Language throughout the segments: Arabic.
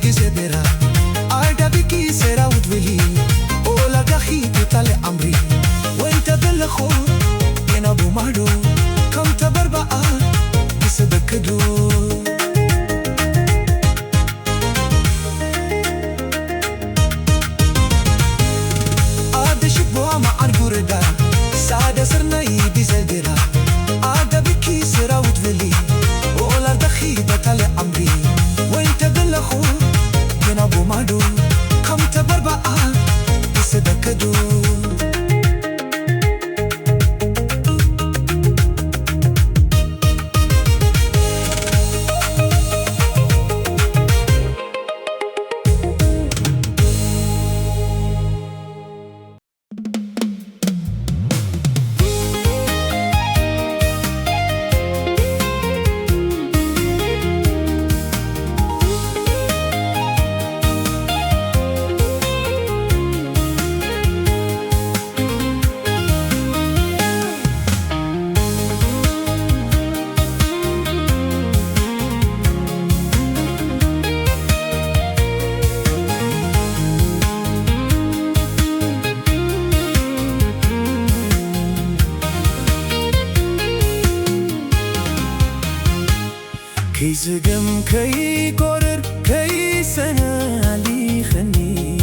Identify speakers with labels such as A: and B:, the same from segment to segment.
A: جزدرا عردا بكي سرا وتبلي ولا كخي تطلع عمري وانت بالخو ينا ابو مهدو كم تبربقى يسبكدو عاد شبوها مع القردا سعادة سرنا يدي زدرا عردا بكي سرا وتبلي ولا دخي تطلع عمري وانت بالخو ينا ابو مهدو كم تبربقى يسبكدو كي زقم كي قرر كي سنالي خني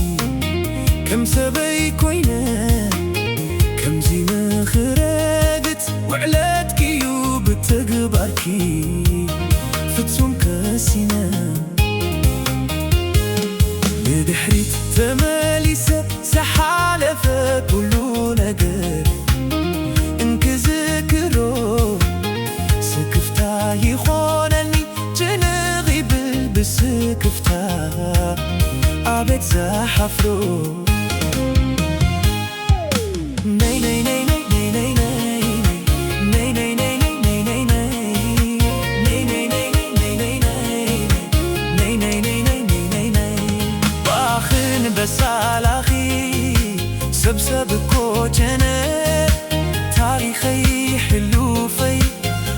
A: كم سبي كوينة كم زي مخرجت وعلات كيو بتقبركي فتسوم كاسينا بدحريت تماليسة سحالفة كلو نقر انك ذكرو سكفتا يخونني جنغي بالبسكفتا عبيت زحفرو ناي ناي ناي ناي ناي ناي ناي ناي ناي ناي ناي ناي ناي ناي ناي ناي ناي باخن بسالاخي سبسب كوجنة تاريخي حلوفي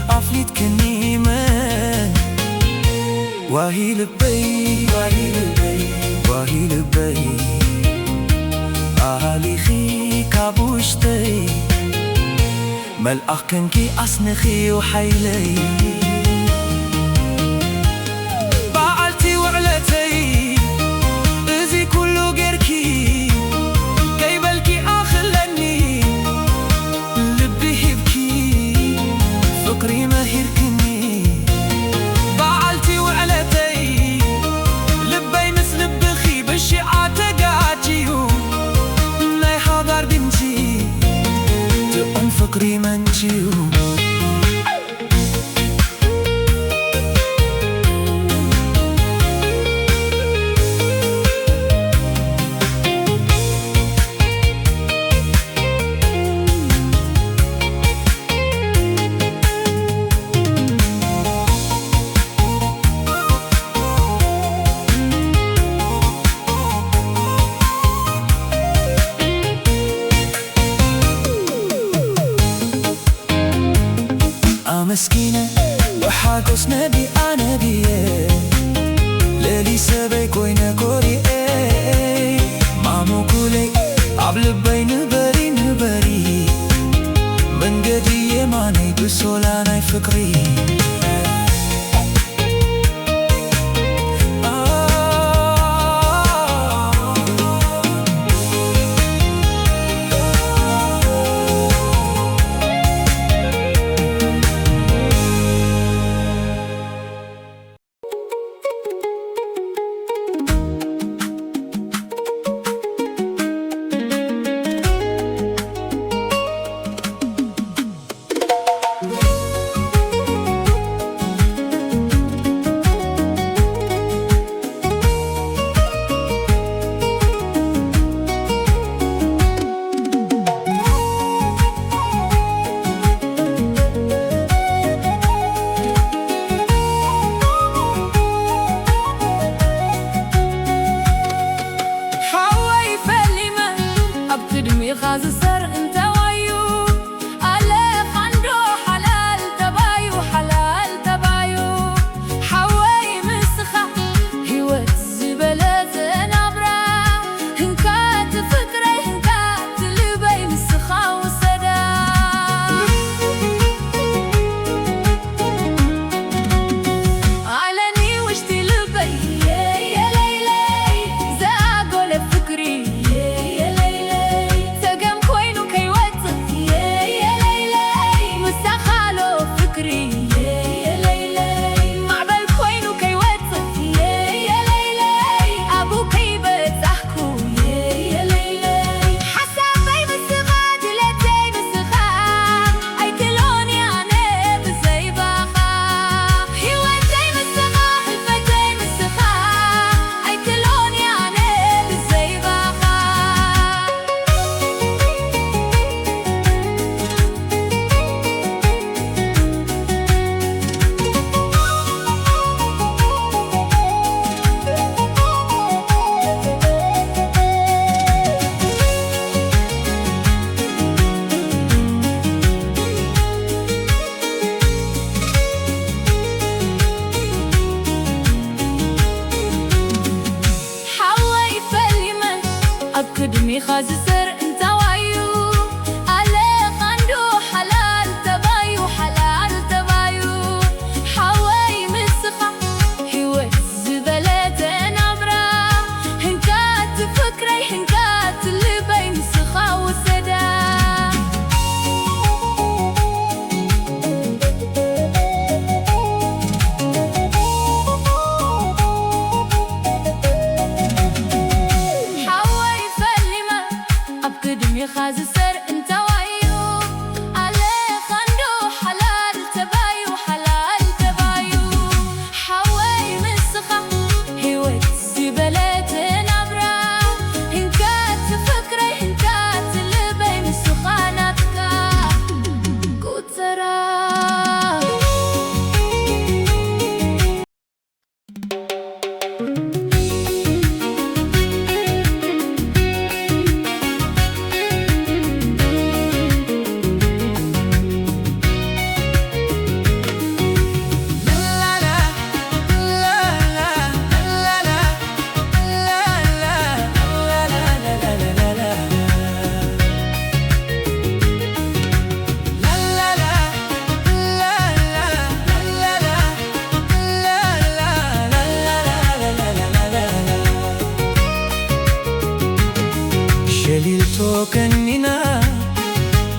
A: عفليت كنيمة واهي لبي واهي لبي واهي لبي أهالي خي كابوشتي ملأخ كنكي أصنخي وحيلي بعلتي وعلتي إزي كله غيركي قيبلكي أخلني لبي هبكي فقري ما هيركني بعلتي وعلتي لبي مثل بخي بالشعات قاعديو لا يحضر بنتي تقوم فقري منجيو مسكينة وحاكوس نبي أنا بيه للي سبي كوينة كوري مامو كولي عبل بين بري نبري من قدي ماني بسولاني فكري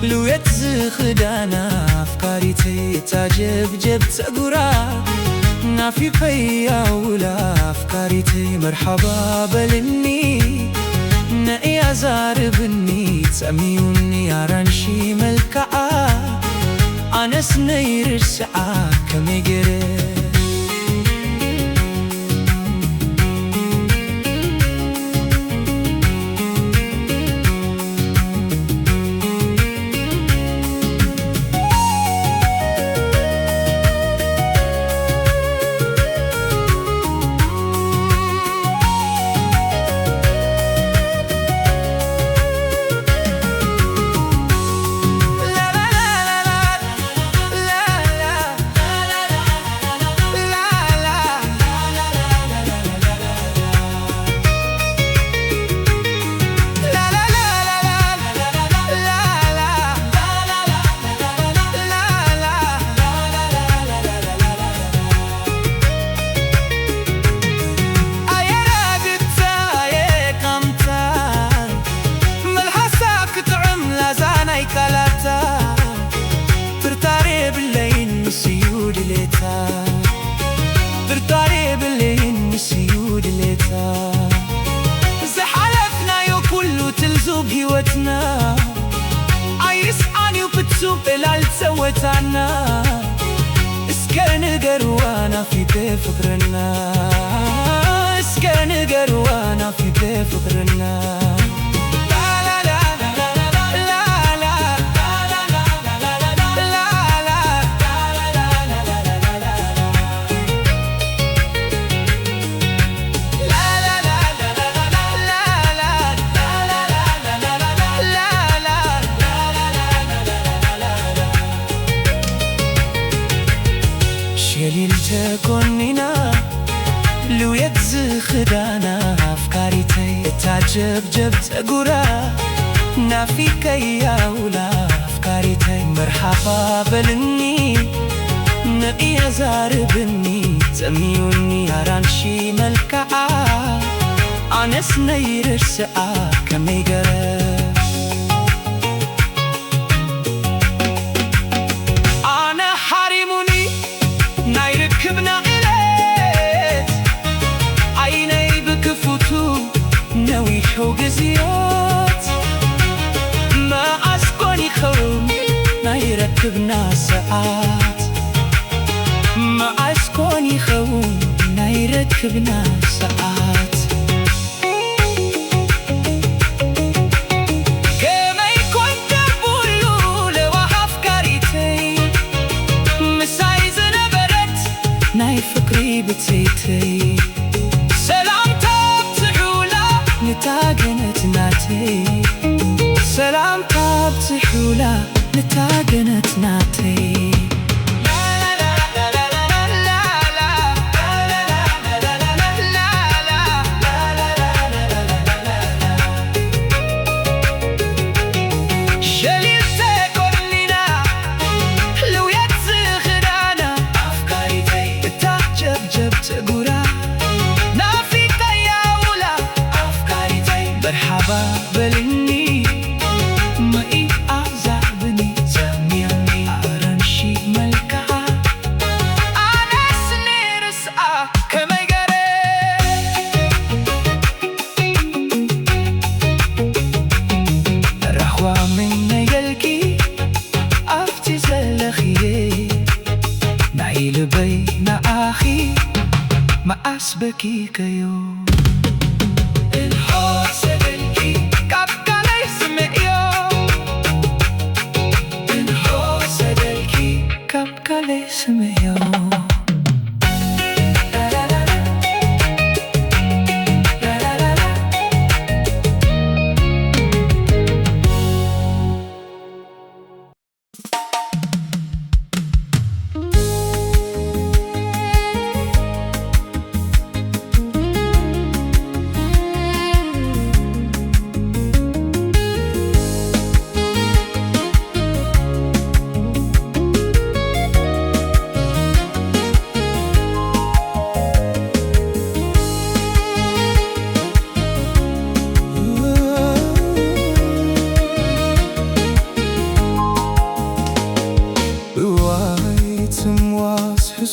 A: لويت زخدانا أفكاريتي تاجب تقورا نافي بيا ولا أفكاريتي مرحبا بلني نأي أزاربني تسميوني أرانشي ملكعا أنا سنير الساعة كميقري ترتاري بالليل نسيود ليتا زحلفنا يو كله تلزوب هيوتنا عايس عني وبتسوب العل سوتانا اسكان قروانا في بفكرنا اسكان قروانا في بفكرنا شليل تكونينا لو يتزخدانا أفكاريتي تعجب تقورا نافيك يا ولا أفكاريتي مرحبا بلني نبي أزاربني تسميوني أرانشي ملكعا أنا سنير الساعة كميقري كبنا غليت عيني بكفوتو ناوي حوق زيوت ما أسكوني خوم ما يركبنا ساعات ما أسكوني خوم ما يركبنا ساعات كما يكون تبولو لو أفكاريتي مسايزنا ناي فكري بتسيتي سلام تابتحولا نتاقنت ناتي سلام تابتحولا نتاقنت ناتي مرحبا بلني ما إيه أعزابني سميوني أرانشي ملكعا أنا سنير الساعة كما يقري رحوة من يلقي أفتي زلخي نعيل بين أخي ما أسبكي كيو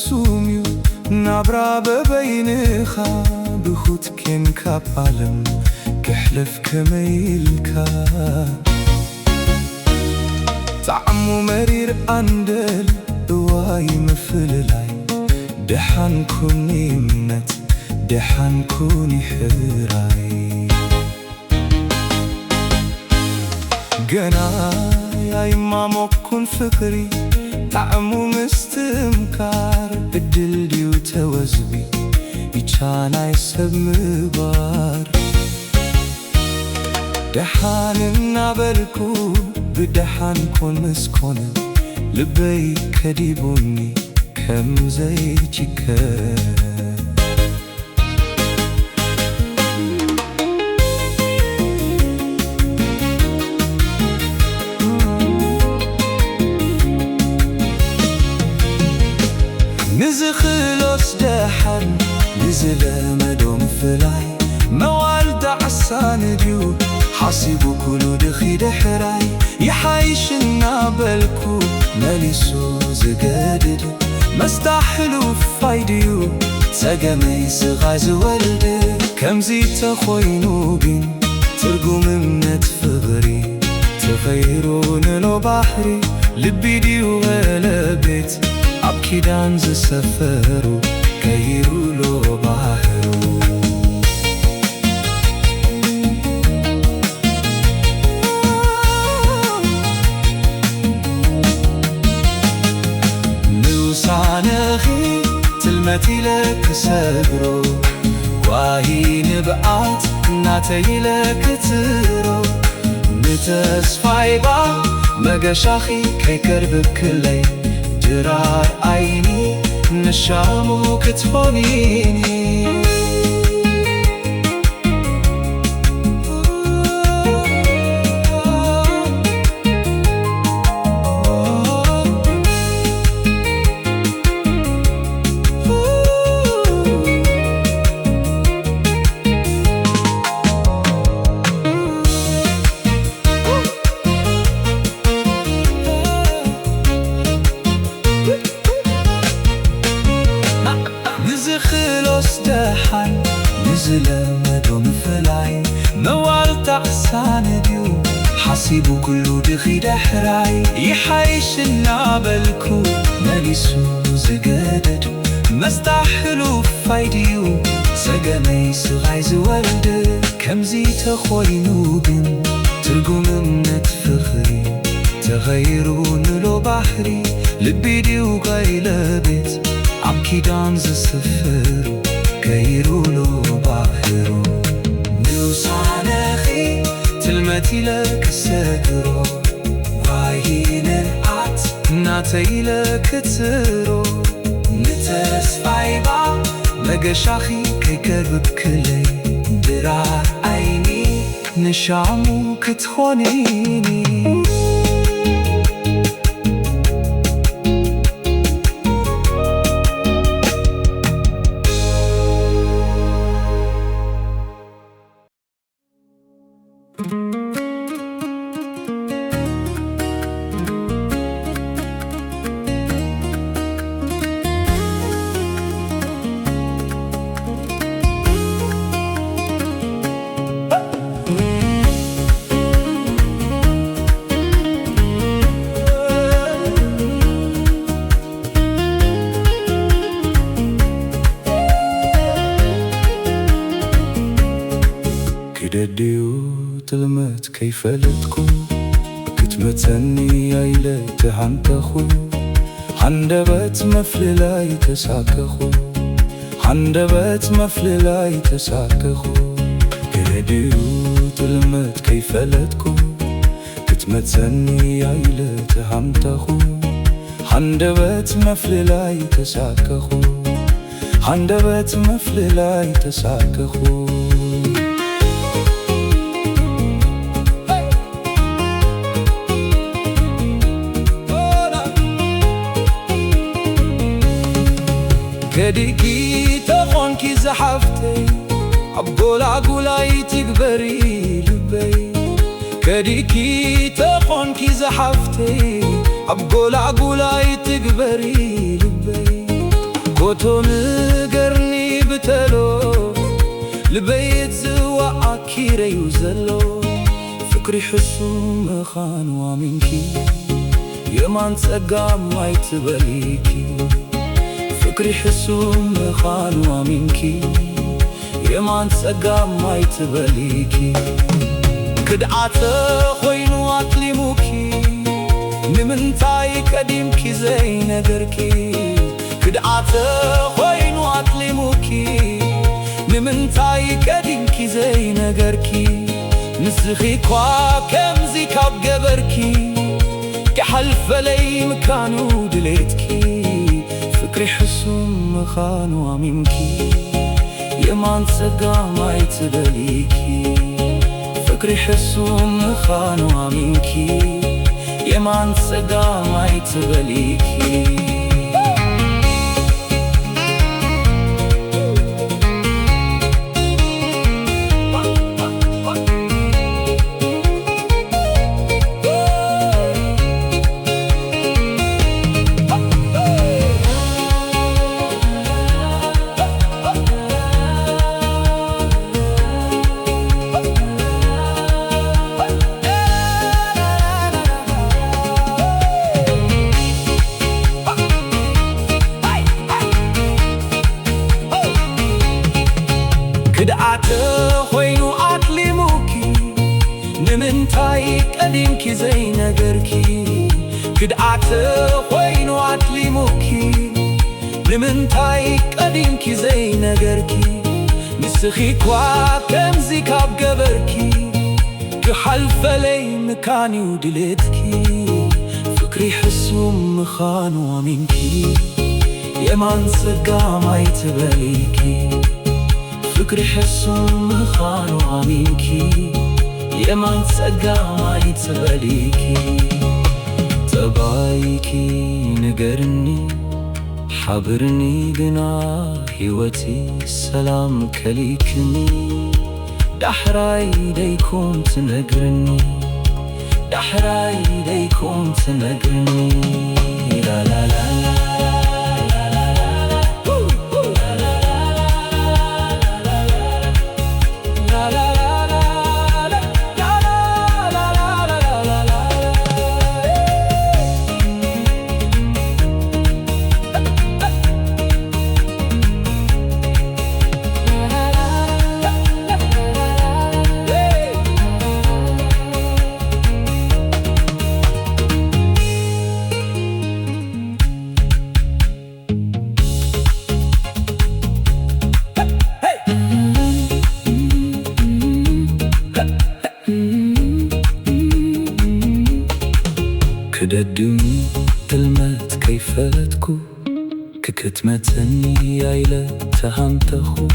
A: ፍጹምዩ ናብራ በበይንኻ ብኹትኬን ካብ ዓለም ክሕለፍ ከመይልካ ጣዕሙ መሪር ኣንደል እዋይ ምፍልላይ ድሓንኩኒ እምነት ድሓንኩኒ ሕራይ ገና ኣይማሞኩን ፍቕሪ ጣዕሙ ምስትምካር ዕድል ድዩ ተወዝቢ ይቻናይ ሰብ ምግባር ድሓን እናበልኩ ብድሓን ኮን ምስኮነ ልበይ ከዲቡኒ ከምዘይጅከር ንዝኽሎስ ደሓን ንዝለመዶም ፍላይ መዋልዳ ዓሳን ድዩ ሓሲቡ ኩሉ ድኺ ድሕራይ ይሓይሽ እናበልኩ መሊሱ ዝገድድ መስታሕሉ ፋይድዩ ፀገመይ ስቓይ ዝወልድ ከምዚ ተኾይኑ ግን ትርጉም እምነት ፍቕሪ ተኸይሩ ንሎ ባሕሪ ልቢ ድዩ ቀለቤት ኣብ ኪዳን ዝሰፈሩ ከይሩሎ ባህሩ ንውሳነኺ ትልመት ኢለ ክሰግሮ ዋሂ ንብዓት እናተይ ኢለ ክትሮ ንተስፋይባ መገሻኺ ከይከርብክለይ ድራር ዓይኒ ንሻሙ ክትኾኒኒ ንዝኽሎስ ደሓን ንዝለመዶም ፍላይ መዋልታ ዓሳን ድዩ ሓሲቡ ኩሉ ድኺ ድሕራይ ይሓይሽ እናበልኩ መሊሱ ዝገድድ መስታሕሉ ፋይድዩ ፀገመይ ስቓይ ዝወልድ ከምዚ ተኾይኑ ግን ትርጉም እምነት ፍቕሪ ተኸይሩ ንሎ ባሕሪ ልቢ ድዩ ቀለቤት ኣብ ኪዳን ዝስፈሩ ከይሩሎ ባህሩ ንውሳነኺ ትልመት ኢለ ክሰግሮ ዋሂ ንብዓት እናተይ ኢለ ክትሮ ንተስፋይባ መገሻኺ ከይከርብክለይ ድራር ዓይኒ ንሻሙ ክትኾኒኒ ክደድዩ ትልመት ከይፈለጥኩ ክትመተኒ ኣኢለ ተሃንተኹ ሓንደበት መፍልላይ ተሳከኹ ሓንደበት መፍልላይ ተሳከኹ ክደድዩ ትልመት ከይፈለጥኩ ክትመተኒ ኣኢለ ተሃንተኹ ሓንደበት መፍልላይ ተሳከኹ ሓንደበት መፍልላይ ተሳከኹ ከዲኪ ተኾንኪ ዝሓፍተይ ኣቦላጉላይ ትግበሪ ልበይ ከዲኪ ተኾንኪ ዝሓፍተይ ኣቦላጉላይ ትግበሪ ልበይ كوتو نقرني بتلو لبيت زوا أكيري وزلو فكري حسو مخان وامنكي يمان تسقام ما يتبليكي فكري حسو مخان وامنكي يمان تسقام ما يتبليكي كدعات خوينو أطلموكي نمنتاي قديمكي زي نقركي كدعات خوينو أطلموكي نمنتاي قديمكي زي نقركي نسخي كوا كمزي كاب قبركي كحلف لي مكانو دليتكي فكري حسوم مخانو عميمكي يمان تسقى ما يتبليكي فكري حسوم مخانو عميمكي يمان تسقى ما يتبليكي كدعات خوينو أطلموكي نمنتاي قديمكي زي نقركي كدعات خوينو أطلموكي نمنتاي قديمكي زي نقركي نسخي كوا كمزي كاب قبركي كحلف لي مكاني ودلتكي فكري حسوم مخانو عميمكي يمان سقا ما يتبليكي فكري حسوم مخانو عميمكي يمان تسقى ما يتبليكي تبايكي نقرني حبرني قنا هيوتي السلام كليكني دحراي ديكم تنقرني دحراي ديكم تنقرني لا لا لا كددوني تلمت كيفتكو ككتمتني عيلة تهانتخو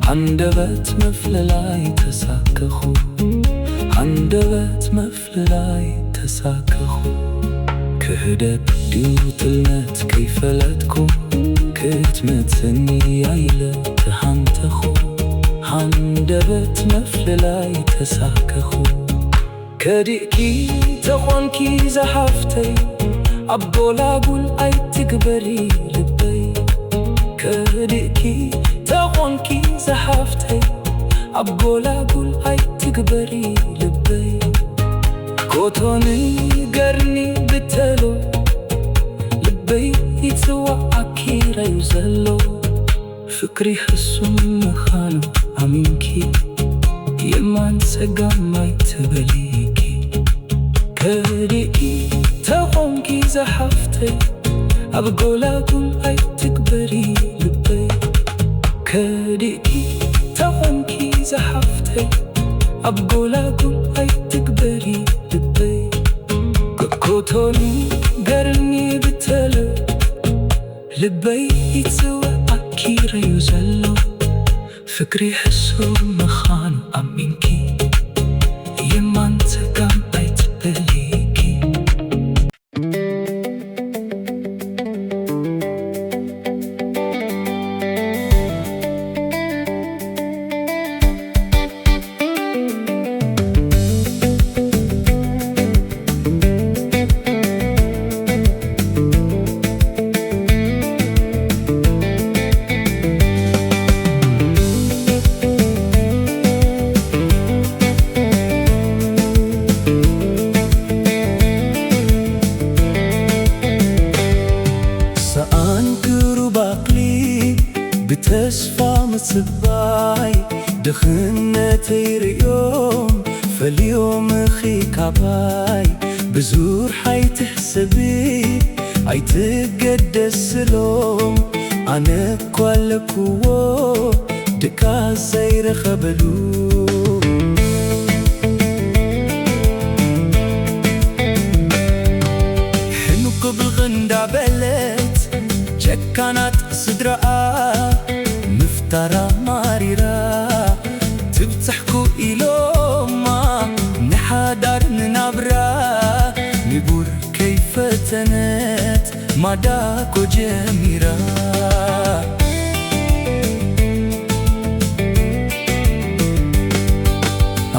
A: عندبت مفللاي تساكخو عندبت مفللاي تساكخو كهددو تلمت كيفتكو كتمتني عيلة تهانتخو عندبت مفللاي تساكخو كدئكي تخونكي زحفتي عبولا قول أي تكبري لبي كدئكي تخونكي زحفتي عبولا قول أي تكبري لبي كوتوني قرني بتلو لبي يتسوى عكيرا يوزلو فكري حسوم مخانو عميمكي يمان تسقى ما يتبليكي كدئكي تخونكي زحفتي عبقولا قول أي تكبري لبي كدئكي تخونكي زحفتي عبقولا قول أي تكبري لبي كوتوني قرني بتلو لبي يتسوى عكيرا يوزلو فكري حسوم مخانو عميمكي يمان تسقى ما يتبليكي ጽባይ ድኽነተይ ርእዮም ፈልዮም ኺካባይ ብዙር ሓይትሕሰቢ ኣይትገደስሎም ኣነ እኳ ኣለክዎ ድካስ ዘይረኸበሉ ሕኑቅ ብልቕ እንዳበለት ጨካናት ስድራኣ ምፍታራ ማሪራ ትብፅሕኩ ኢሎማ ንሓዳር ንናብራ ንቡር ከይፈተነት ማዳኮ ጀሚራ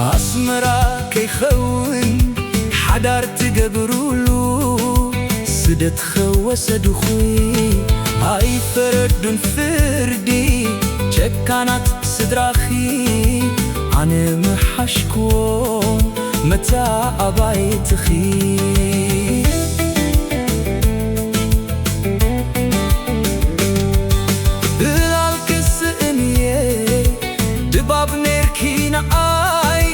A: ኣስመራ ከይኸውን ሓዳር ትገብሩሉ ስደት ኸወሰድኹይ ኣይፈረዱን ፍርዲ ጨካናት ስድራኺ ኣነ ምሓሽክዎም መታ ኣባይትኺ ብላልክስእንየ ድባብ ነርኪ ንኣይ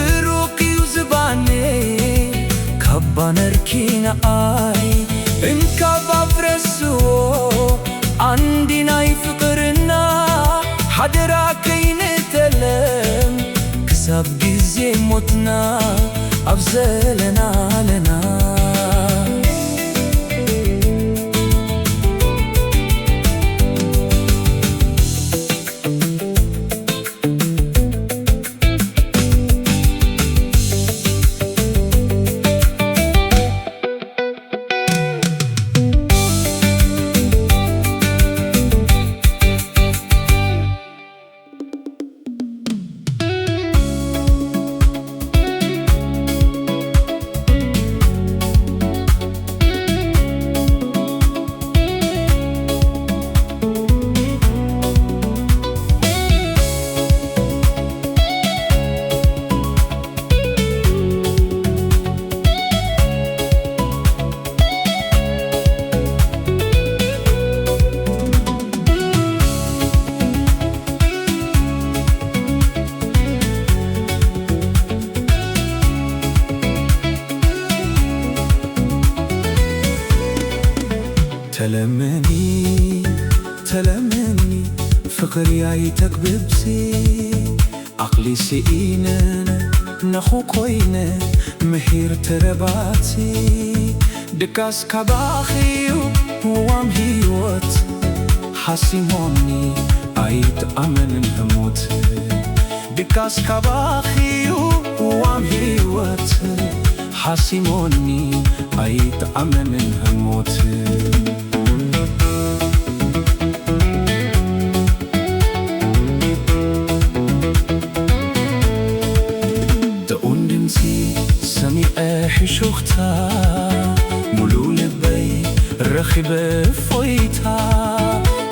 A: እሩቅዩ ዝባነ ካባ ነርኪ ንኣይ እንካብ ኣፍረስዎ ዓንዲ ናይ ፍቕርና ሓደራ ከይንተለም ክሳብ ጊዜ ሞትና ኣብ ዘለና ኣለና ተለመኒ ተለመኒ ፍቕሪ ኣይተግብብሲ ዓቕሊ ስኢነን ነኹ ኮይነ ምሒር ተረባቲ ድካስ ካባኺዩ ዋም ህይወት ሓሲሞኒ ኣይትኣመንን ህሞት ድካስ ካባኺዩ ዋም ህይወት ሓሲሞኒ ኣይትኣመንን ህሞት ሰሚዐ ሕሹኽታ ሙሉእ ልበይ ረኺበ እፎይታ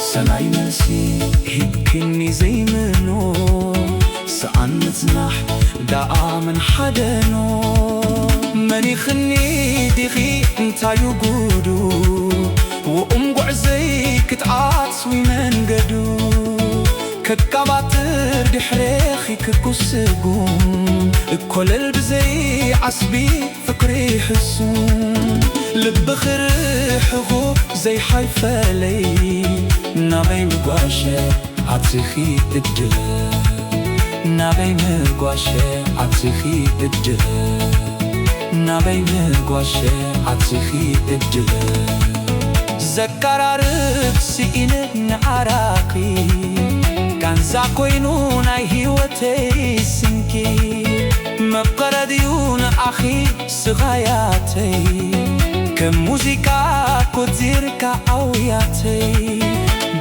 A: ሰናይ መልሲ ሂብክኒ ዘይምኖ ሰኣን ምጽናሕ ዳኣ ምን ሓደኖ መኒኽኒ ዲኺ እንታዩ ጉዱ ውኡም ጉዕዘይ ክትዓጽዊ መንገዱ ከካባትር ድሕሬኺ ክኩስጉም እኰለል ብዘይ ዓስቢ ፍቅሪ ሕሱም ልብኺ ርሕቑ ዘይሓይፈለይ ናበይ ምጓሸ ዓጽኺ እድለ ናበይ ምጓሸ ዓጽኺ እድለ ናበይ ምጓሸ ዓጽኺ እድለ ዘቀራርብ ስኢነ ንዓራኺ ጋንዛ ኮይኑ ናይ ህይወተይ ስንኪ መፍቀረድዩ ንኣኺ ስኻያተይ ከም ሙዚቃ ኮቲርካ ኣውያተይ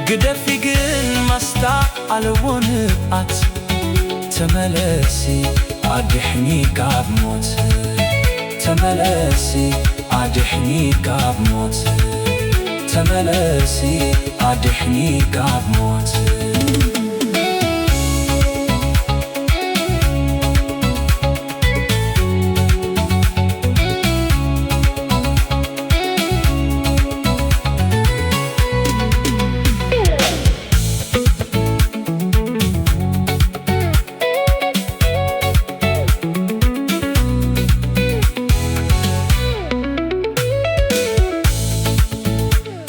A: ግደፊ ግን መስታ ኣለዎ ንብኣት ተመለሲ ኣድሕኒ ካብ ሞት ተመለሲ ኣድሕኒ ካብ ሞት ተመለሲ ኣድሕኒ ካብ ሞት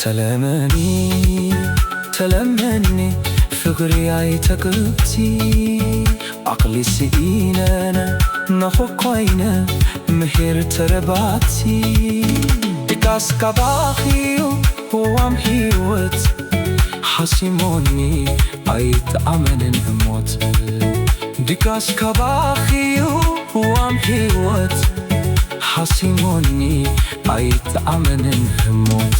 A: تلمني تلمني فقري عيتقبتي عقلي سئينا نخوك عينا مهير ترباتي دقاس كباخيو وام هيوت حسيموني عيتأمن هموت دقاس كباخيو وام هيوت حسيموني عيتأمن هموت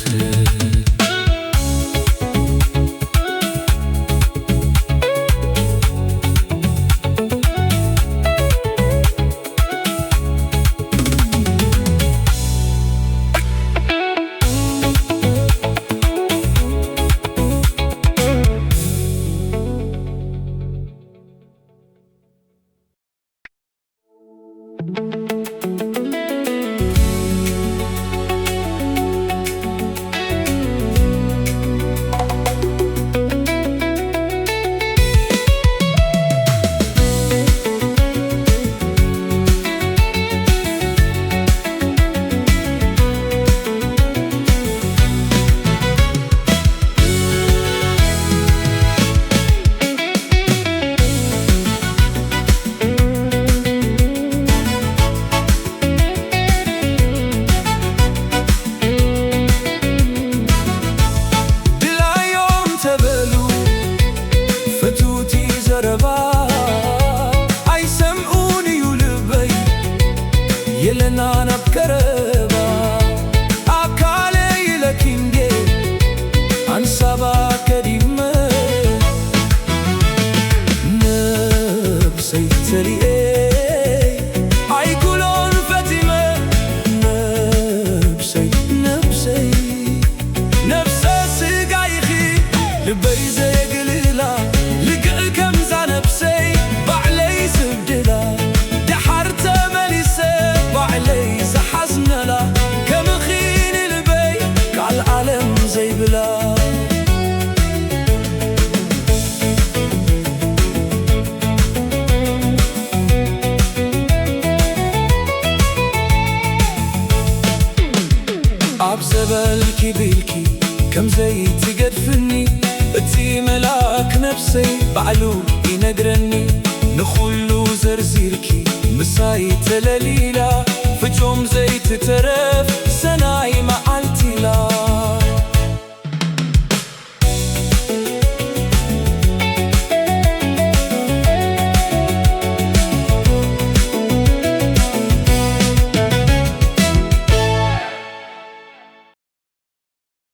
A: يلنا نبكربا أكالي لكينجي أنسابا كريمة نفسي تريئي أي كلون فتمة نفسي سقايخي لبي زي قليلا لقل كمزة نفسي بعلي سبدلا دحرت مليسي بعلي زحزنلا كمخين البي كالعالم زي بلا عبزبالكي بيلكي كم زي تقدفني اتي ملاك نفسي بعلو ينقرني نخلو زرزيركي مساي تلاليلا فجوم زي تترف